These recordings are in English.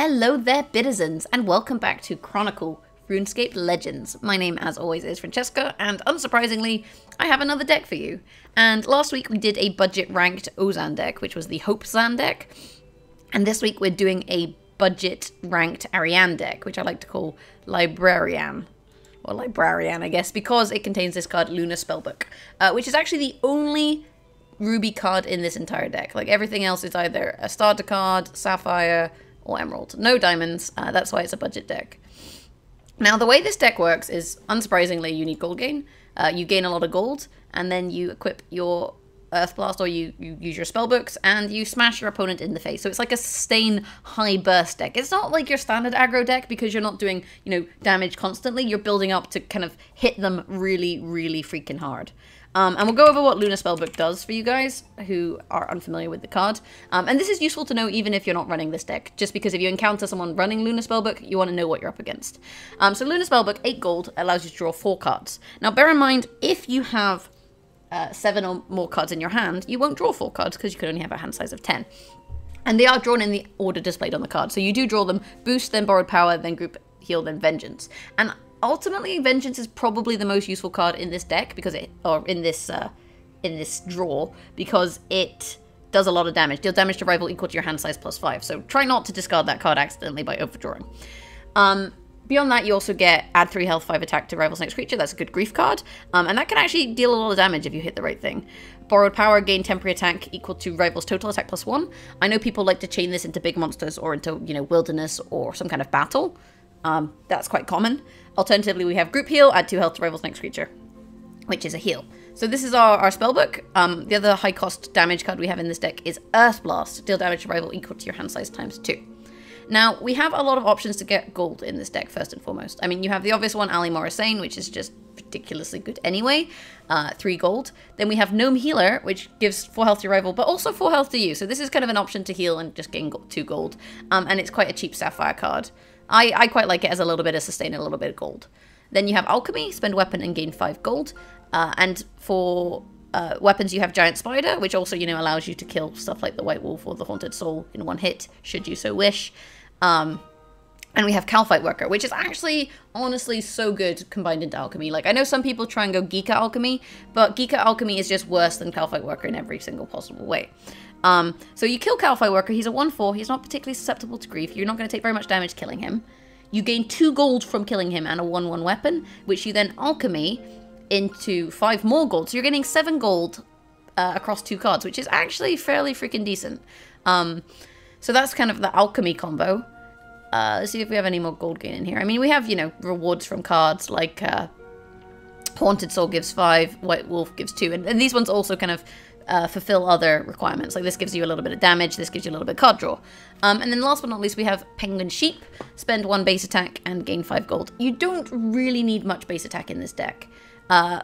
Hello there, Bitizens, and welcome back to Chronicle Runescape Legends. My name, as always, is Francesca, and unsurprisingly, I have another deck for you. And last week we did a budget-ranked Ozan deck, which was the Hope Zan deck. And this week we're doing a budget-ranked Ariane deck, which I like to call Librariane. Or Librariane, I guess, because it contains this card, Lunar Spellbook, which is actually the only ruby card in this entire deck. Like, everything else is either a starter card, sapphire, or emerald. No diamonds, that's why it's a budget deck. Now, the way this deck works is, unsurprisingly, you need gold gain. You gain a lot of gold, and then you equip your Earthblast, or you use your spellbooks, and you smash your opponent in the face. So it's like a sustain high burst deck. It's not like your standard aggro deck, because you're not doing, damage constantly. You're building up to kind of hit them really, really freaking hard. And we'll go over what Lunar Spellbook does for you guys who are unfamiliar with the card. And this is useful to know even if you're not running this deck, just because if you encounter someone running Lunar Spellbook, you want to know what you're up against. So Lunar Spellbook, 8 gold, allows you to draw 4 cards. Now bear in mind, if you have 7 or more cards in your hand, you won't draw 4 cards because you could only have a hand size of 10. And they are drawn in the order displayed on the card. So you do draw them Boost, then Borrowed Power, then Group Heal, then Vengeance. And ultimately, Vengeance is probably the most useful card in this deck because in this draw, because it does a lot of damage. Deal damage to rival equal to your hand size plus 5. So try not to discard that card accidentally by overdrawing. Beyond that, you also get add 3 health, 5 attack to rival's next creature. That's a good grief card. And that can actually deal a lot of damage if you hit the right thing. Borrowed Power, gain temporary attack equal to rival's total attack plus 1. I know people like to chain this into big monsters or into, wilderness or some kind of battle. That's quite common. Alternatively, we have Group Heal, add 2 health to rival's next creature, which is a heal. So this is our spellbook. The other high cost damage card we have in this deck is Earthblast, deal damage to rival equal to your hand size times 2. Now, we have a lot of options to get gold in this deck, first and foremost. I mean, you have the obvious one, Ali Morrisane, which is just ridiculously good anyway, 3 gold. Then we have Gnome Healer, which gives 4 health to your rival, but also 4 health to you. So this is kind of an option to heal and just gain 2 gold. And it's quite a cheap sapphire card. I quite like it as a little bit of sustain and a little bit of gold. Then you have Alchemy, spend weapon and gain 5 gold. And for weapons you have Giant Spider, which also, allows you to kill stuff like the White Wolf or the Haunted Soul in 1 hit, should you so wish. And we have Calphite Worker, which is actually, honestly, so good combined into Alchemy. Like, I know some people try and go Geeka Alchemy, but Geeka Alchemy is just worse than Calphite Worker in every single possible way. So you kill Calphite Worker, he's a 1/4, he's not particularly susceptible to grief, you're not going to take very much damage killing him. You gain 2 gold from killing him and a 1/1 weapon, which you then alchemy into 5 more gold, so you're getting 7 gold across 2 cards, which is actually fairly freaking decent. So that's kind of the alchemy combo. Let's see if we have any more gold gain in here. I mean, we have, rewards from cards like Haunted Soul gives 5, White Wolf gives 2, and these ones also kind of fulfill other requirements. Like, this gives you a little bit of damage, this gives you a little bit of card draw. And then last but not least, we have Penguin Sheep, spend 1 base attack and gain 5 gold. You don't really need much base attack in this deck.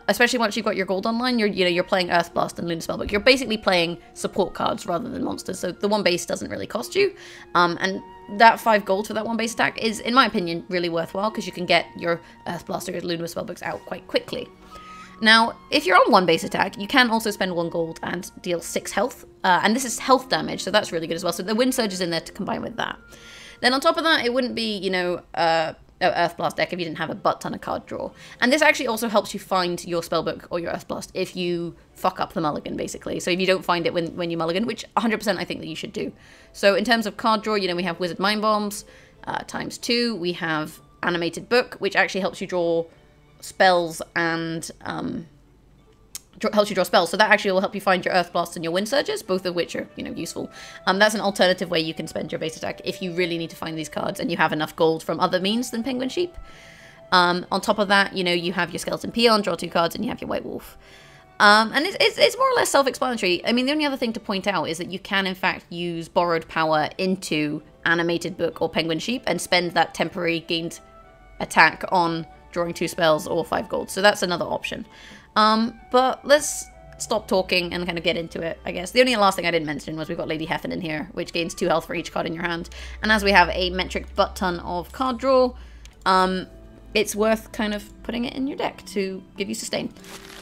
Especially once you've got your gold online, you're playing Earthblast and Lunar Spellbook. You're basically playing support cards rather than monsters, so the 1 base doesn't really cost you. And that 5 gold for that 1 base attack is, in my opinion, really worthwhile, because you can get your Earthblast or your Lunar Spellbooks out quite quickly. Now, if you're on 1 base attack, you can also spend 1 gold and deal 6 health. And this is health damage, so that's really good as well. So the Wind Surge is in there to combine with that. Then on top of that, it wouldn't be, Earthblast deck if you didn't have a butt ton of card draw. And this actually also helps you find your Spellbook or your Earthblast if you fuck up the mulligan, basically. So if you don't find it when you mulligan, which 100% I think that you should do. So in terms of card draw, we have Wizard Mind Bombs times 2. We have Animated Book, which actually helps you draw spells and helps you draw spells. So that actually will help you find your Earthblasts and your Wind Surges, both of which are, useful. That's an alternative way you can spend your base attack if you really need to find these cards and you have enough gold from other means than Penguin Sheep. On top of that, you have your Skeleton Peon, draw 2 cards, and you have your White Wolf. And it's more or less self-explanatory. I mean, the only other thing to point out is that you can, in fact, use Borrowed Power into Animated Book or Penguin Sheep and spend that temporary gained attack on drawing 2 spells or 5 gold. So that's another option. But let's stop talking and kind of get into it, I guess. The only last thing I didn't mention was we've got Lady Heffen in here, which gains 2 health for each card in your hand. And as we have a metric butt ton of card draw, it's worth kind of putting it in your deck to give you sustain.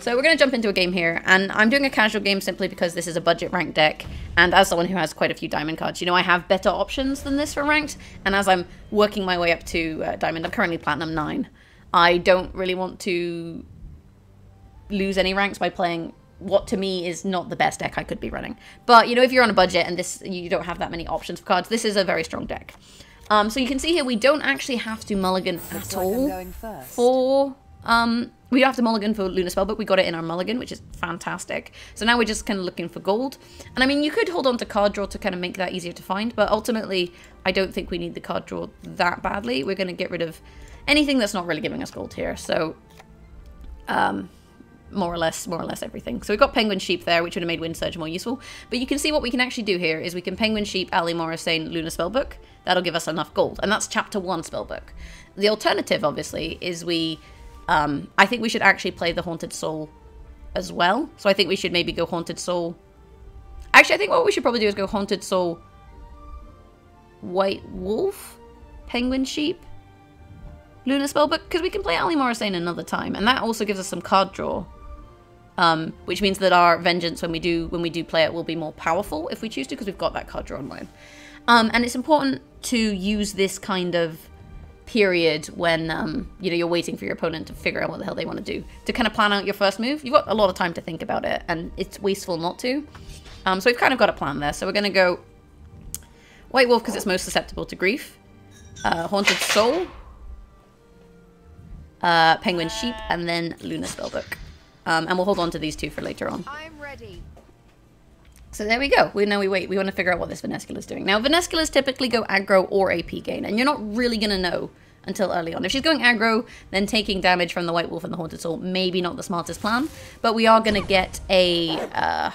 So we're going to jump into a game here, and I'm doing a casual game simply because this is a budget ranked deck, and as someone who has quite a few diamond cards, you know, I have better options than this for ranked, and as I'm working my way up to diamond, I'm currently platinum 9. I don't really want to lose any ranks by playing what to me is not the best deck I could be running. But, you know, if you're on a budget and you don't have that many options for cards, this is a very strong deck. So you can see here we don't actually have to mulligan at all for... we don't have to mulligan for Lunar Spellbook. We got it in our mulligan, which is fantastic. So now we're just kind of looking for gold. And I mean, you could hold on to card draw to kind of make that easier to find, but ultimately, I don't think we need the card draw that badly. We're going to get rid of anything that's not really giving us gold here. So, more or less everything. So we've got Penguin Sheep there, which would have made Wind Surge more useful. But you can see what we can actually do here is we can Penguin Sheep, Ali Morrisane, Lunar Spellbook. That'll give us enough gold. And that's Chapter 1 Spellbook. The alternative, obviously, is we... I think we should actually play the Haunted Soul as well. So I think we should maybe go Haunted Soul. Actually, I think what we should probably do is go Haunted Soul, White Wolf, Penguin Sheep, Lunar Spellbook, because we can play Ali Morrisane another time, and that also gives us some card draw, which means that our Vengeance, when we do play it, will be more powerful if we choose to, because we've got that card draw online. And it's important to use this kind of period when you know, you're waiting for your opponent to figure out what the hell they want to do, to kind of plan out your first move. You've got a lot of time to think about it, and it's wasteful not to. So we've kind of got a plan there. So we're going to go White Wolf because it's most susceptible to grief, Haunted Soul, Penguin Sheep, and then Lunar Spellbook. And we'll hold on to these two for later on. I'm ready. So there we go. We wait. We want to figure out what this Venescula is doing. Now, Venesculas typically go aggro or AP gain, and you're not really going to know until early on. If she's going aggro, then taking damage from the White Wolf and the Haunted Soul, maybe not the smartest plan, but we are going to get a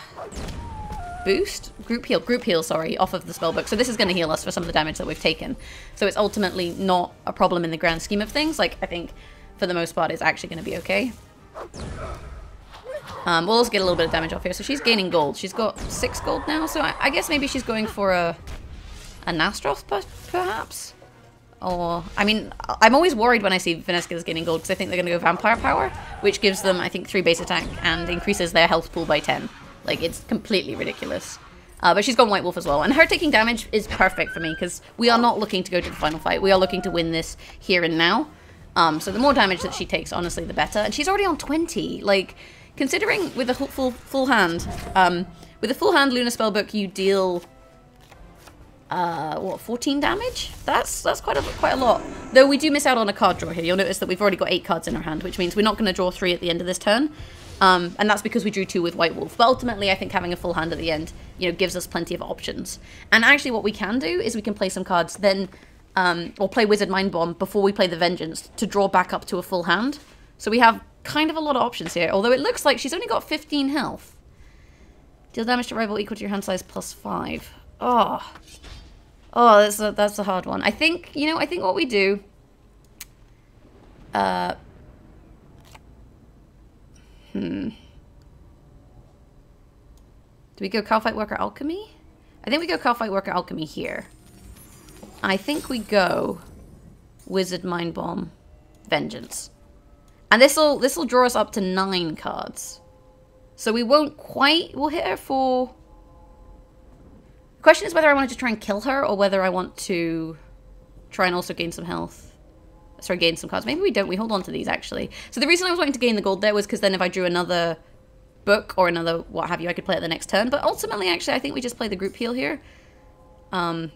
boost? Group heal, sorry, off of the Spellbook. So this is going to heal us for some of the damage that we've taken. So it's ultimately not a problem in the grand scheme of things. Like, I think, for the most part, it's actually going to be okay. We'll also get a little bit of damage off here. So she's gaining gold. She's got 6 gold now. So I guess maybe she's going for a Nastroth, perhaps? Or, I mean, I'm always worried when I see Venesculas gaining gold because I think they're going to go Vampire Power, which gives them, I think, 3 base attack and increases their health pool by 10. Like, it's completely ridiculous. But she's gone White Wolf as well. And her taking damage is perfect for me because we are not looking to go to the final fight. We are looking to win this here and now. So the more damage that she takes, honestly, the better. And she's already on 20. Like... Considering with a full hand, with a full hand Lunar Spellbook, you deal, what, 14 damage? That's quite a lot. Though we do miss out on a card draw here. You'll notice that we've already got 8 cards in our hand, which means we're not going to draw 3 at the end of this turn. And that's because we drew 2 with White Wolf. But ultimately, I think having a full hand at the end, you know, gives us plenty of options. And actually what we can do is we can play some cards then, or play Wizard Mind Bomb before we play the Vengeance to draw back up to a full hand. So we have kind of a lot of options here, although it looks like she's only got 15 health. Deal damage to rival equal to your hand size plus 5. Oh, that's a hard one. I think, you know, I think what we do, do we go Calphite Worker Alchemy? I think we go Calphite Worker Alchemy here. I think we go Wizard Mind Bomb Vengeance. And this'll draw us up to 9 cards. So we won't quite... We'll hit her for... The question is whether I want to try and kill her or whether I want to try and also gain some health. Sorry, gain some cards. Maybe we don't. We hold on to these, actually. So the reason I was wanting to gain the gold there was because then if I drew another book or another what have you, I could play it the next turn. But ultimately, actually, I think we just play the group heal here. So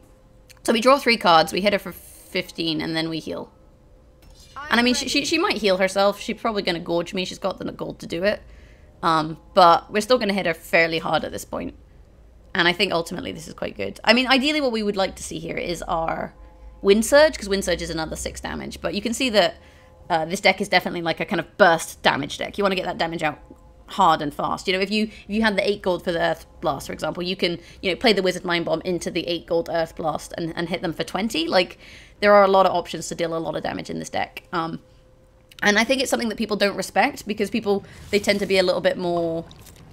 we draw 3 cards. We hit her for 15, and then we heal. And I mean, she might heal herself. She's probably going to gorge me. She's got the gold to do it. But we're still going to hit her fairly hard at this point. And I think ultimately this is quite good. I mean, ideally what we would like to see here is our Wind Surge, because Wind Surge is another 6 damage. But you can see that this deck is definitely like a kind of burst damage deck. You want to get that damage out hard and fast. You know, if you had the 8 gold for the Earthblast, for example, you can, you know, play the Wizard Mind Bomb into the 8 gold Earthblast and hit them for 20. Like, there are a lot of options to deal a lot of damage in this deck. And I think it's something that people don't respect because they tend to be a little bit more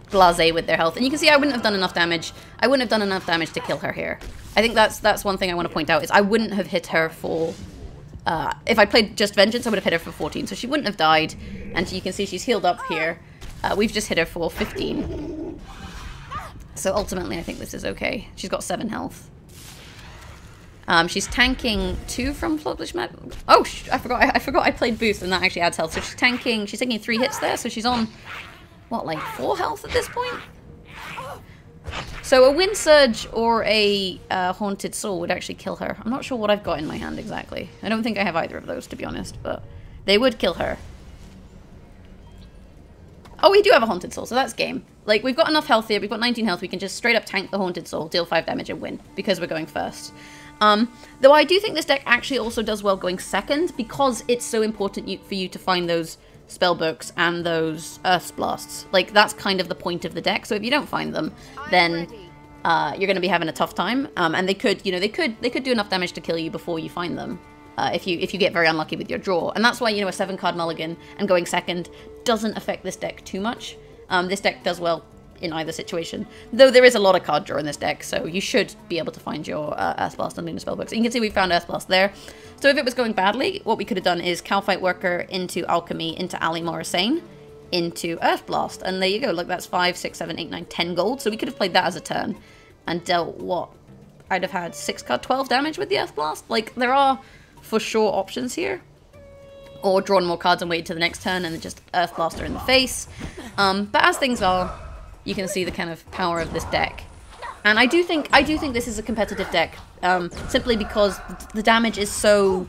blasé with their health. And you can see I wouldn't have done enough damage. I wouldn't have done enough damage to kill her here. I think that's one thing I want to point out is I wouldn't have hit her for... if I played just Vengeance, I would have hit her for 14. So she wouldn't have died. And you can see she's healed up here. We've just hit her for 15. So ultimately, I think this is okay. She's got 7 health. She's tanking 2 from Publish Map. Oh, I forgot I played boost, and that actually adds health. So she's taking 3 hits there, so she's on, what, like 4 health at this point? So a Wind Surge or a Haunted Soul would actually kill her. I'm not sure what I've got in my hand exactly. I don't think I have either of those, to be honest, but they would kill her. Oh, we do have a Haunted Soul, so that's game. Like, we've got enough health here. We've got 19 health. We can just straight up tank the Haunted Soul, deal 5 damage, and win, because we're going first. Though I do think this deck actually also does well going second, because it's so important for you to find those Spellbooks and those Earthblasts. Like, that's kind of the point of the deck. So if you don't find them, then you're going to be having a tough time. And they could, you know, they could do enough damage to kill you before you find them. If you get very unlucky with your draw. And that's why, you know, a 7-card mulligan and going second doesn't affect this deck too much. This deck does well in either situation. Though there is a lot of card draw in this deck, so you should be able to find your Earthblast and Lunar Spellbook. So you can see we found Earthblast there. So if it was going badly, what we could have done is Calphite Worker into Alchemy, into Ali Morrisane, into Earthblast. And there you go. Look, that's 5, 6, 7, 8, 9, 10 gold. So we could have played that as a turn and dealt what? I'd have had 6-card 12 damage with the Earthblast. Like, there are for sure options here. Or drawn more cards and wait to the next turn and then just Earthblast her in the face. But as things are, you can see the kind of power of this deck. And I do think this is a competitive deck, simply because the damage is so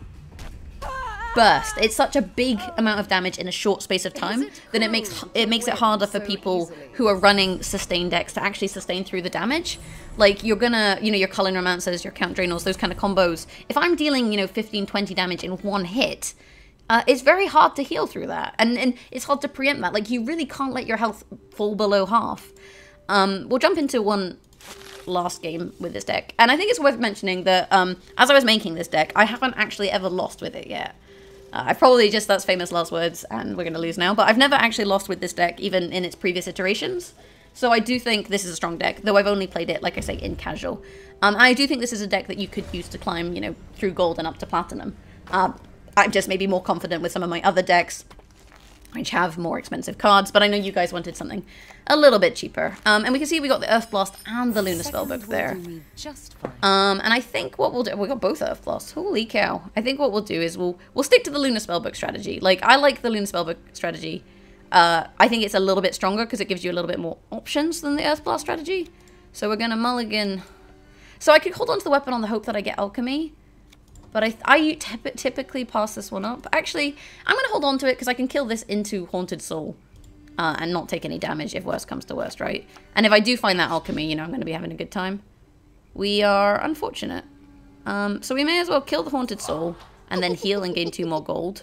burst. It's such a big amount of damage in a short space of time that it makes it harder for people who are running sustain decks to actually sustain through the damage. Like, you're gonna, you know, your Culling Romancers, your Count Draenors, those kind of combos. If I'm dealing, you know, 15, 20 damage in one hit, it's very hard to heal through that. And it's hard to preempt that. Like, you really can't let your health fall below half. We'll jump into one last game with this deck. And I think it's worth mentioning that as I was making this deck, I haven't actually ever lost with it yet. I've probably just, that's famous last words, and we're going to lose now. But I've never actually lost with this deck, even in its previous iterations. So I do think this is a strong deck, though I've only played it, like I say, in casual. I do think this is a deck that you could use to climb, you know, through gold and up to platinum. I'm just maybe more confident with some of my other decks, which have more expensive cards, but I know you guys wanted something a little bit cheaper. And we can see we got the Earthblast and the Lunar Spellbook there. And I think what we'll do, we got both Earthblasts, holy cow. I think what we'll do is we'll stick to the Lunar Spellbook strategy. Like, I like the Lunar Spellbook strategy. I think it's a little bit stronger because it gives you a little bit more options than the Earthblast strategy. So we're gonna mulligan. So I could hold on to the weapon on the hope that I get Alchemy. But I typically pass this one up. Actually, I'm going to hold on to it because I can kill this into Haunted Soul and not take any damage if worst comes to worst, right? And if I do find that Alchemy, you know, I'm going to be having a good time. We are unfortunate. So we may as well kill the Haunted Soul and then heal and gain 2 more gold.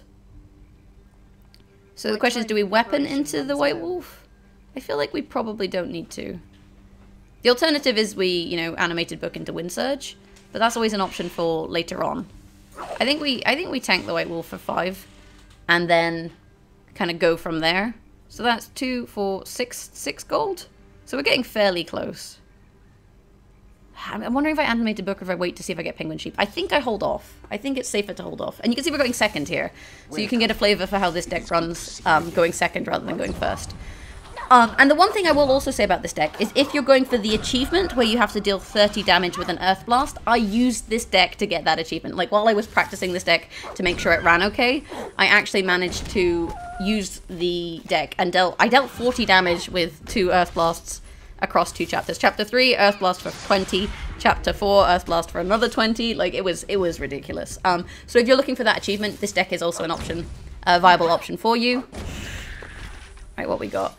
So the question is, do we weapon into the White Wolf? I feel like we probably don't need to. The alternative is we, you know, Animated Book into Wind Surge. But that's always an option for later on. I think we tank the White Wolf for 5 and then kind of go from there. So that's 2, 4, 6 gold. So we're getting fairly close. I'm wondering if I animate a book or if I wait to see if I get Penguin Sheep. I think I hold off. I think it's safer to hold off. And you can see we're going second here. So you can get a flavour for how this deck runs going second rather than going first. And the one thing I will also say about this deck is if you're going for the achievement where you have to deal 30 damage with an Earthblast, I used this deck to get that achievement. Like, while I was practicing this deck to make sure it ran okay, I actually managed to use the deck and I dealt 40 damage with 2 Earthblasts across 2 chapters. Chapter 3, Earthblast for 20. Chapter 4, Earthblast for another 20. Like, it was ridiculous. So if you're looking for that achievement, this deck is also an option, a viable option for you. Right, what we got?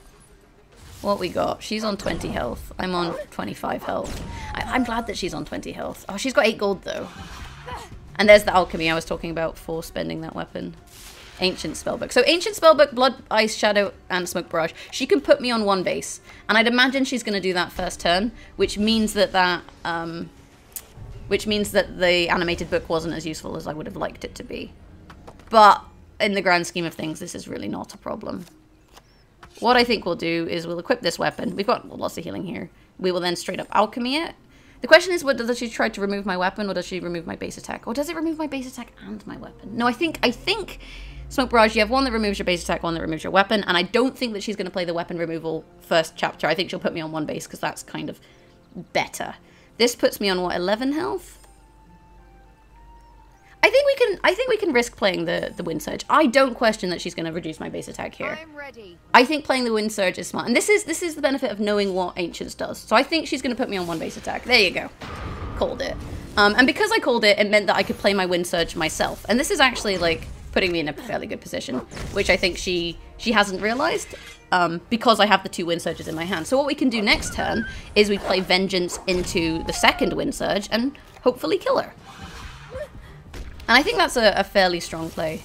What we got? She's on 20 health. I'm on 25 health. I'm glad that she's on 20 health. Oh, she's got 8 gold though. And there's the Alchemy I was talking about for spending that weapon. Ancient Spellbook. So Ancient Spellbook, Blood, Ice, Shadow, and Smoke Barrage. She can put me on 1 base. And I'd imagine she's going to do that first turn, which means that the Animated Book wasn't as useful as I would have liked it to be. But in the grand scheme of things, this is really not a problem. What I think we'll do is we'll equip this weapon. We've got lots of healing here. We will then straight up Alchemy it. The question is, does she try to remove my weapon or does she remove my base attack? Or does it remove my base attack and my weapon? No, I think Smoke Barrage, you have one that removes your base attack, one that removes your weapon, and I don't think that she's going to play the weapon removal first chapter. I think she'll put me on one base, because that's kind of better. This puts me on, what, 11 health? I think we can risk playing the Wind Surge. I don't question that she's going to reduce my base attack here. I'm ready. I think playing the Wind Surge is smart. And this is the benefit of knowing what Ancients does. So I think she's going to put me on one base attack. There you go. Called it. And because I called it, it meant that I could play my Wind Surge myself. And this is actually, like, putting me in a fairly good position, which I think she hasn't realized, because I have the 2 Wind Surges in my hand. So what we can do next turn is we play Vengeance into the second Wind Surge and hopefully kill her. And I think that's a fairly strong play.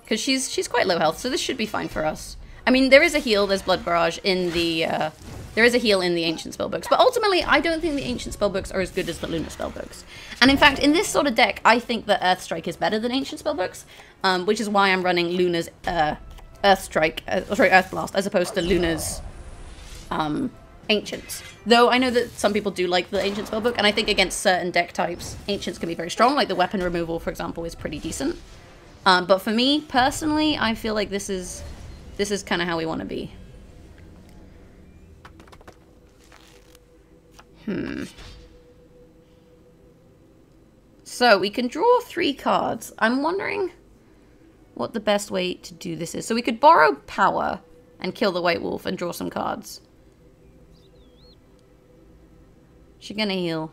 Because she's quite low health, so this should be fine for us. I mean, there is a heal, there's Blood Barrage in the... there is a heal in the Ancient Spellbooks, but ultimately, I don't think the Ancient Spellbooks are as good as the Lunar Spellbooks. And in fact, in this sort of deck, I think that Earthstrike is better than Ancient Spellbooks, which is why I'm running Lunar's Earthblast, as opposed to Lunar's Ancients. Though I know that some people do like the Ancient Spellbook, and I think against certain deck types, Ancients can be very strong, like the weapon removal, for example, is pretty decent. But for me, personally, I feel like this is kind of how we want to be. So we can draw 3 cards. I'm wondering what the best way to do this is. So we could borrow power and kill the White Wolf and draw some cards. She's gonna heal.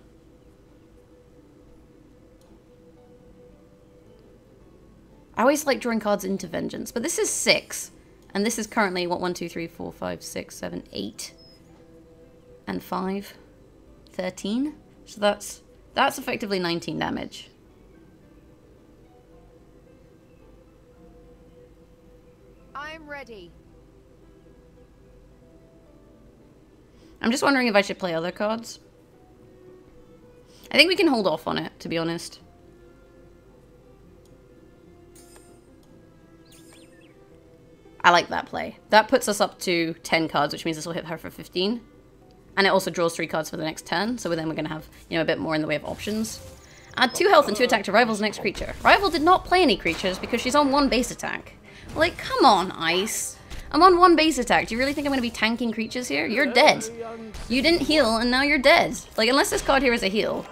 I always like drawing cards into Vengeance, but this is 6. And this is currently, what, 1, 2, 3, 4, 5, 6, 7, 8. And 5. 13. So that's effectively 19 damage. I'm ready. I'm just wondering if I should play other cards. I think we can hold off on it, to be honest. I like that play. That puts us up to 10 cards, which means this will hit her for 15. And it also draws 3 cards for the next turn, so then we're going to have, you know, a bit more in the way of options. Add 2 health and 2 attack to Rival's next creature. Rival did not play any creatures because she's on 1 base attack. Like, come on, Ice. I'm on 1 base attack. Do you really think I'm going to be tanking creatures here? You're dead. You didn't heal, and now you're dead. Like, unless this card here is a heal,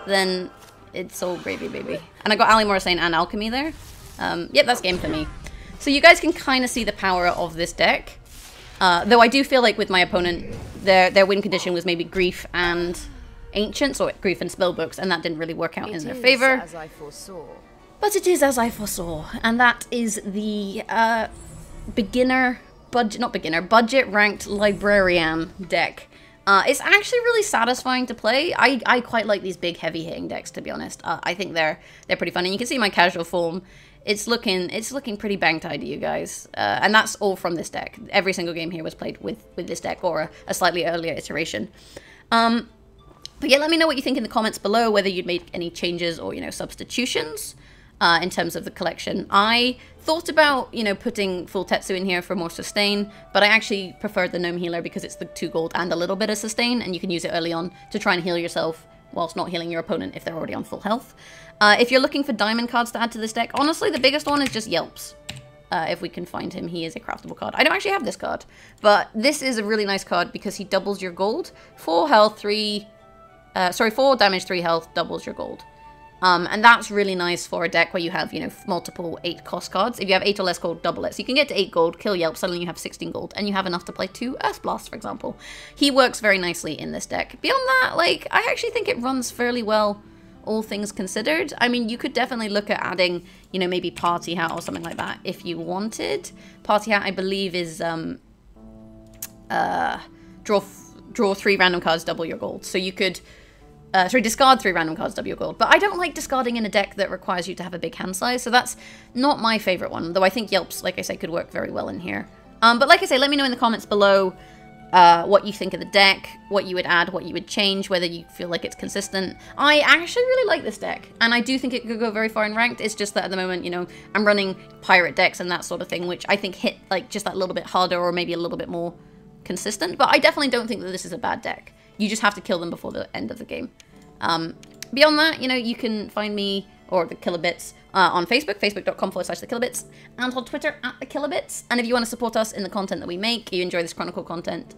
then it's all gravy, baby. And I got Ali Morrisane and Alchemy there. Yep, that's game for me. So you guys can kind of see the power of this deck. Though I do feel like with my opponent, their win condition was maybe Grief and Ancients, or Grief and Spellbooks, and that didn't really work out in their favor. As I foresaw. But it is as I foresaw, and that is the budget ranked Librariane deck. It's actually really satisfying to play. I quite like these big heavy hitting decks, to be honest. I think they're pretty fun, and you can see my casual form. It's looking pretty bang tidy, you guys. And that's all from this deck. Every single game here was played with this deck, or a slightly earlier iteration. But yeah, let me know what you think in the comments below, whether you'd make any changes or, you know, substitutions in terms of the collection. I thought about, you know, putting full Tetsu in here for more sustain, but I actually preferred the Gnome Healer because it's the 2 gold and a little bit of sustain, and you can use it early on to try and heal yourself whilst not healing your opponent if they're already on full health. If you're looking for diamond cards to add to this deck, honestly, the biggest one is just Yelps. If we can find him, he is a craftable card. I don't actually have this card, but this is a really nice card because he doubles your gold. 4 health, 4 damage, 3 health, doubles your gold. And that's really nice for a deck where you have, you know, multiple 8 cost cards. If you have 8 or less gold, double it. So you can get to 8 gold, kill Yelp, suddenly you have 16 gold, and you have enough to play 2 Earthblast, for example. He works very nicely in this deck. Beyond that, like, I actually think it runs fairly well, all things considered. I mean, you could definitely look at adding, you know, maybe Party Hat or something like that if you wanted. Party Hat, I believe, is draw 3 random cards, double your gold. So you could discard 3 random cards, double your gold. But I don't like discarding in a deck that requires you to have a big hand size, so that's not my favorite one. Though I think Yelps, like I say, could work very well in here. But like I say, let me know in the comments below what you think of the deck, what you would add, what you would change, whether you feel like it's consistent. I actually really like this deck, and I do think it could go very far in ranked. It's just that at the moment, you know, I'm running pirate decks and that sort of thing, which I think hit like just that little bit harder or maybe a little bit more consistent. But I definitely don't think that this is a bad deck. You just have to kill them before the end of the game. Beyond that, you know, you can find me or the Kilobits, on Facebook, facebook.com/thekilobits, and on Twitter @thekilobits. And if you want to support us in the content that we make, you enjoy this Chronicle content,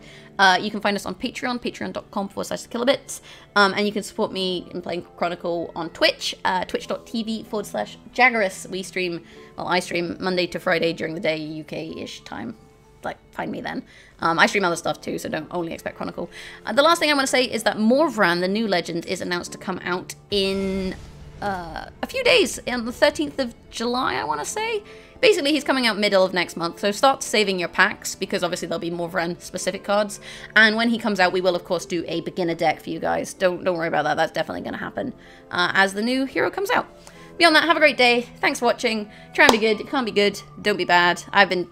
you can find us on Patreon, patreon.com/thekilobits, and you can support me in playing Chronicle on Twitch, twitch.tv/Jagex. We stream, well, I stream Monday to Friday during the day, UK-ish time. Like, find me then. I stream other stuff too, so don't only expect Chronicle. The last thing I want to say is that Morvran, the new legend, is announced to come out in a few days, on the 13th of July, I want to say. Basically, he's coming out middle of next month, so start saving your packs, because obviously there'll be Morvran specific cards. And when he comes out, we will, of course, do a beginner deck for you guys. Don't worry about that. That's definitely going to happen as the new hero comes out. Beyond that, have a great day. Thanks for watching. Try and be good. It can't be good. Don't be bad. I've been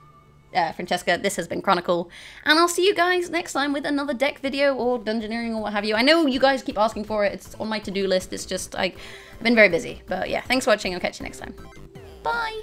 Francesca, this has been Chronicle, and I'll see you guys next time with another deck video or dungeoneering or what have you. I know you guys keep asking for it, it's on my to-do list, it's just, I've been very busy. But yeah, thanks for watching, I'll catch you next time. Bye!